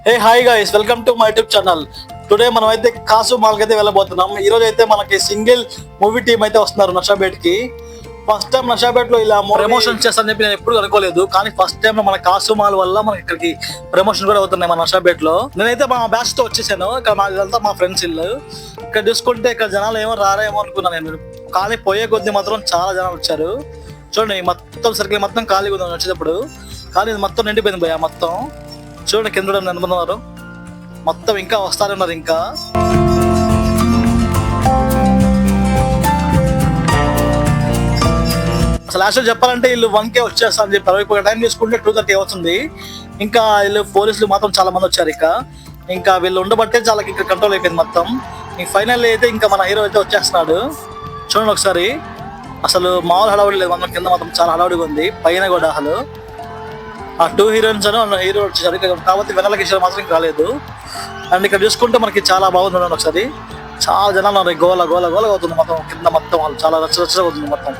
A hi guys, welcome to my YouTube channel. Today మనం అయితే కాసు మాల్కి అయితే వెళ్ళబోతున్నాం. ఈ రోజు అయితే మనకి సింగిల్ మూవీ టీమ్ అయితే వస్తున్నారు నషాబేట్ కి. ఫస్ట్ టైం నషాబేట్ లో ఇలా ప్రమోషన్ చేస్తారని చెప్పి నేను ఎప్పుడు అనుకోలేదు, కానీ ఫస్ట్ టైం మన కాసు మాల్ వల్ల మనకి ఇక్కడికి ప్రమోషన్ కూడా అవుతున్నాయి మన నషాబేట్ లో. నేనైతే మా బ్యాచ్ తో వచ్చేసాను. ఇక్కడ ఇదంతా మా ఫ్రెండ్స్ ఇల్లు. ఇక్కడ చూసుకుంటే ఇక్కడ జనాలు ఏమో రారేమో అనుకున్నాను నేను, కానీ పోయే కొద్ది మాత్రం చాలా జనాలు వచ్చారు. చూడండి, మొత్తం సర్కిల్ మొత్తం ఖాళీగా ఉంది వచ్చేటప్పుడు, కానీ ఇది మొత్తం నిండిపోయింది భయ. మొత్తం చూడండి కింద నిలబడుతున్నారు, మొత్తం ఇంకా వస్తారన్నారు. ఇంకా అసలు యాక్చువల్ చెప్పాలంటే వీళ్ళు 1K వచ్చేస్తా అని చెప్పారు. ఇప్పుడు టైం తీసుకుంటే 2:30 అవుతుంది. ఇంకా వీళ్ళు పోలీసులు మాత్రం చాలా మంది వచ్చారు. ఇంకా వీళ్ళు ఉండబట్టే చాలా ఇంకా కంట్రోల్ అయిపోయింది మొత్తం. ఫైనల్ అయితే ఇంకా మన హీరో అయితే వచ్చేస్తున్నాడు. చూడండి ఒకసారి, అసలు మామూలు హడావుడి లేదు. మనం కింద మాత్రం చాలా హడావుడిగా ఉంది, పైన కూడా అసలు ఆ 2 హీరోయిన్స్ అని హీరో వచ్చేసారు. కాబట్టి వెనల కిషోర్ మాత్రం కాలేదు. అండ్ ఇక్కడ చూసుకుంటే మనకి చాలా బాగుంది. ఒకసారి చాలా జనాలు ఉన్నారు, గోల గోల గోల అవుతుంది మొత్తం కింద. మొత్తం వాళ్ళు చాలా రచ్చరచ్చగా అవుతుంది మొత్తం.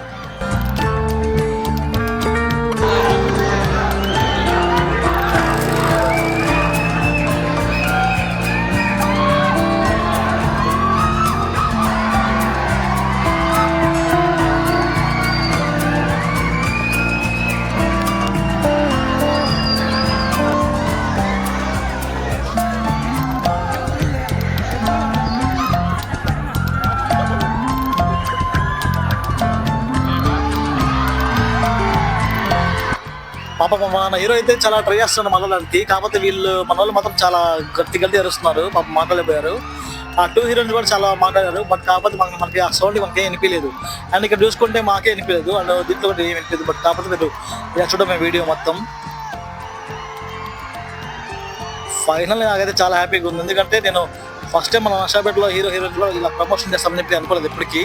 పాప మన హీరో అయితే చాలా ట్రై చేస్తున్నాడు మనోళ్ళకి. కాకపోతే మన వాళ్ళు మాత్రం చాలా గట్టి అరుస్తున్నారు. పాప మాట్లాడలేకపోయారు. ఆ 2 హీరోయిన్స్ కూడా చాలా మాట్లాడారు. బట్ కాకపోతే మనకి ఆ సౌండ్ మనకే వినిపించలేదు. అండ్ ఇక్కడ చూసుకుంటే మాకే వినిపించలేదు, అండ్ దీంట్లో కూడా ఏం వినిపించలేదు. బట్ కాకపోతే మీరు చూడమే వీడియో మొత్తం. ఫైనల్ నాకైతే చాలా హ్యాపీగా ఉంది, ఎందుకంటే నేను ఫస్ట్ టైం మన నషాబేట్లో హీరోయిన్స్ కూడా ఇలా ప్రమోషన్ చేస్తామని చెప్పి అనుకోలేదు ఇప్పటికీ.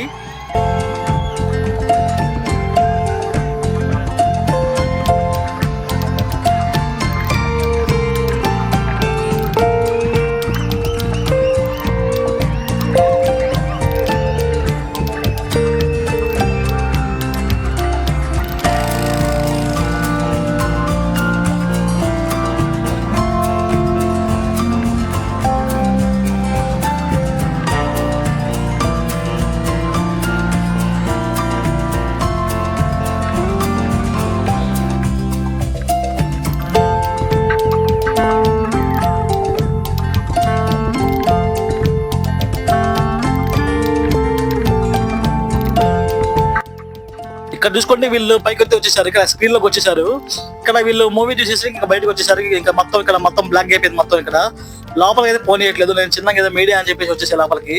ఇక్కడ చూసుకోండి, వీళ్ళు పైకి వచ్చేసారు. ఇక్కడ స్క్రీన్ లోకి వచ్చేసారు. ఇక్కడ వీళ్ళు మూవీ చూసేసి ఇంకా బయటకు వచ్చేసారు. ఇంకా మొత్తం ఇక్కడ మొత్తం బ్లాక్ అయిపోయింది మొత్తం. ఇక్కడ లోపలికి అయితే పోనీయట్లేదు. నేను చిన్నగా ఏదో మీడియా అని చెప్పేసి వచ్చేసాను లోపలికి.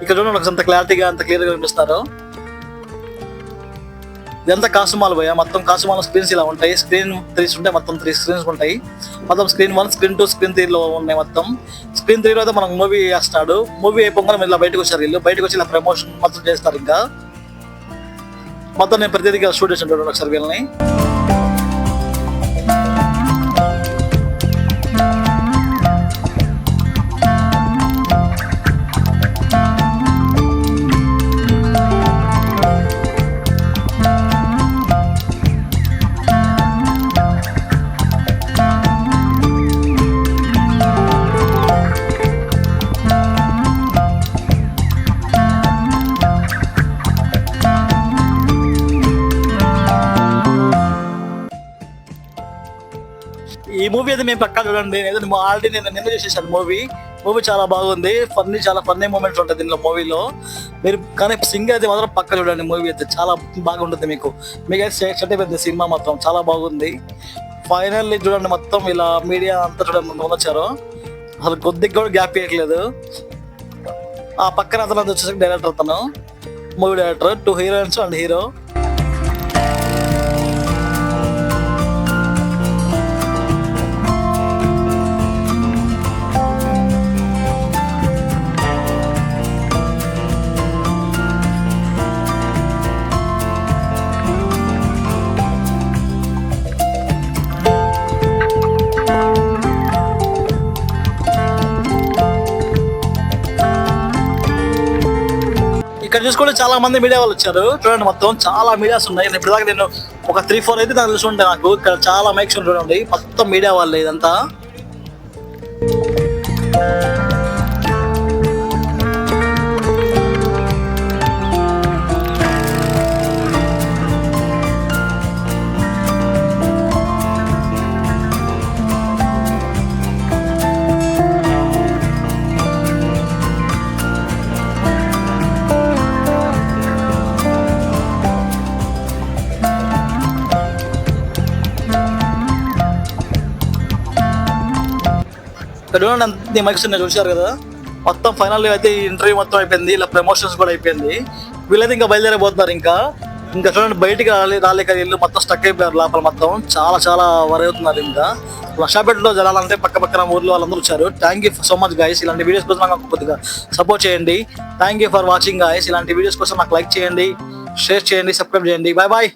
ఇక్కడ చూడండి అంత క్లారిటీగా అంత క్లియర్ గా కనిపిస్తున్నారు. ఇదంతా కాసుమాల్ పోయా. మొత్తం కాసుమాల స్క్రీన్స్ ఇలా ఉంటాయి. స్క్రీన్ 3 ఉంటాయి, మొత్తం 3 స్క్రీన్స్ ఉంటాయి. మొత్తం స్క్రీన్ 1, స్క్రీన్ 2, స్క్రీన్ 3 లో ఉన్నాయి. మొత్తం స్క్రీన్ 3 లో అయితే మనకు మూవీ వేస్తాడు. మూవీ అయిపోగానే ఇలా బయటకు వచ్చారు. వీళ్ళు బయటకు వచ్చి ఇలా ప్రమోషన్ మొత్తం చేస్తారు. ఇంకా మొత్తం నేను ప్రతిదీ స్టూడియోస్ ఉంటాను ఒకసారి వీళ్ళని. ఈ మూవీ అయితే మేము పక్కా చూడండి. ఆల్రెడీ నేను నిన్న చూసేసాను మూవీ చాలా బాగుంది. చాలా ఫన్నీ మూమెంట్స్ ఉంటాయి దీనిలో మూవీలో. మీరు కానీ సింగ్ అయితే మాత్రం పక్కా చూడండి. మూవీ అయితే చాలా బాగుంటుంది. మీకైతే సెట్ అయిపోయింది. సినిమా మొత్తం చాలా బాగుంది. ఫైనల్లీ చూడండి, మొత్తం ఇలా మీడియా అంతా చూడండి వచ్చారు. అసలు కొద్దిగా కూడా గ్యాప్ ఇవ్వట్లేదు. ఆ పక్కన అతను వచ్చేసరికి డైరెక్టర్, అతను movie director, 2 heroines and hero. ఇక్కడ చూసుకుంటే చాలా మంది మీడియా వాళ్ళు వచ్చారు. చూడండి మొత్తం చాలా మీడియాస్ ఉన్నాయి. ఇప్పుడు దాకా నేను ఒక 3-4 అయితే నాకు తెలుసు ఉంటాయి. నాకు ఇక్కడ చాలా మైక్స్ చూడండి, మొత్తం మీడియా వాళ్ళే ఇదంతా. చూడండి మైక్స్ ఉన్నాయి చూసారు కదా, మొత్తం ఫైనల్ అయితే ఇంటర్వ్యూ మొత్తం అయిపోయింది, ఇలా ప్రమోషన్స్ కూడా అయిపోయింది. వీళ్ళైతే ఇంకా బయలుదేరబోతున్నారు. ఇంకా చూడండి బయటికి రాలేక ఇల్లు మొత్తం స్టక్ అయిపోయారు లోపల, మొత్తం చాలా చాలా వరి అవుతున్నారు. ఇంకా నషాపేటలో జనాలంటే పక్క పక్కన ఊర్లో వాళ్ళందరూ వచ్చారు. Thank you so much guys, ఇలాంటి వీడియోస్ కోసం నాకు కొద్దిగా సపోర్ట్ చేయండి. Thank you for watching guys. ఇలాంటి వీడియోస్ కోసం నాకు లైక్ చేయండి, షేర్ చేయండి, సబ్స్క్రైబ్ చేయండి. Bye bye.